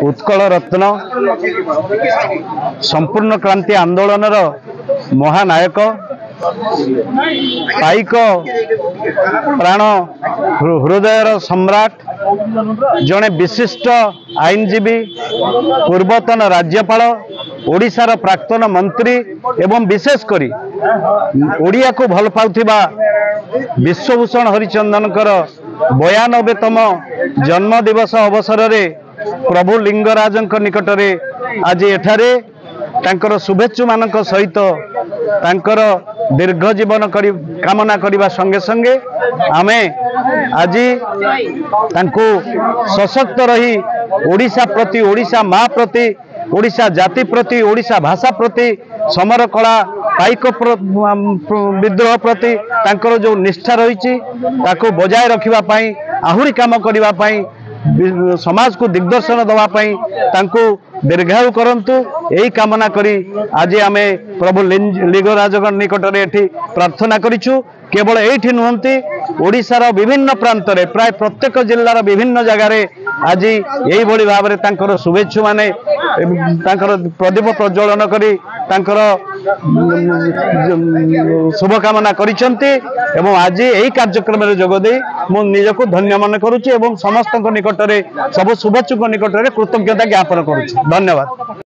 उत्कल रत्न संपूर्ण क्रांति आंदोलन महानायक पाइक प्राण हृदयर सम्राट जड़े विशिष्ट आईनजीवी पूर्वतन राज्यपाल ओडिशार प्राक्तन मंत्री एवं विशेषकर ओडिया को भल पाउथिबा विश्वभूषण हरिचंदनकर 92तम जन्म दिवस अवसर रे प्रभु लिंगराजंक निकटरे आज एठारे तांकर शुभेच्छु मानक सहित तांकर दीर्घ जीवन कामना करने संगे संगे आमे आज तांको सशक्त रही ओडिशा प्रति ओडिशा माँ प्रति ओडिशा जाति प्रति ओडिशा भाषा प्रति समर कला पाइक विद्रोह प्रति तांकर जो निष्ठा रही ताको बजाय रखिबा पई आहुरी काम करिबा पई समाज को दिग्दर्शन दवापाई तांको दीर्घायु करंतु यही कामना करी आज आमे प्रभु लिंगराज निकट में प्रार्थना करिछु। केवल एठी नुहंती ओडिशार विभिन्न प्रांत रे प्राय प्रत्येक जिल्लार विभिन्न जगार आज यही भली भाव में तांकर शुभेच्छु माने तांकर प्रदीप प्रज्वलन करी तांकर शुभकामना करिसंती एवं आज यही कार्यक्रम में जोग दे मु निजको धन्य मन करुछि एवं समस्त निकट में सब शुभेच्छुक निकट में कृतज्ञता ज्ञापन करुछि। धन्यवाद।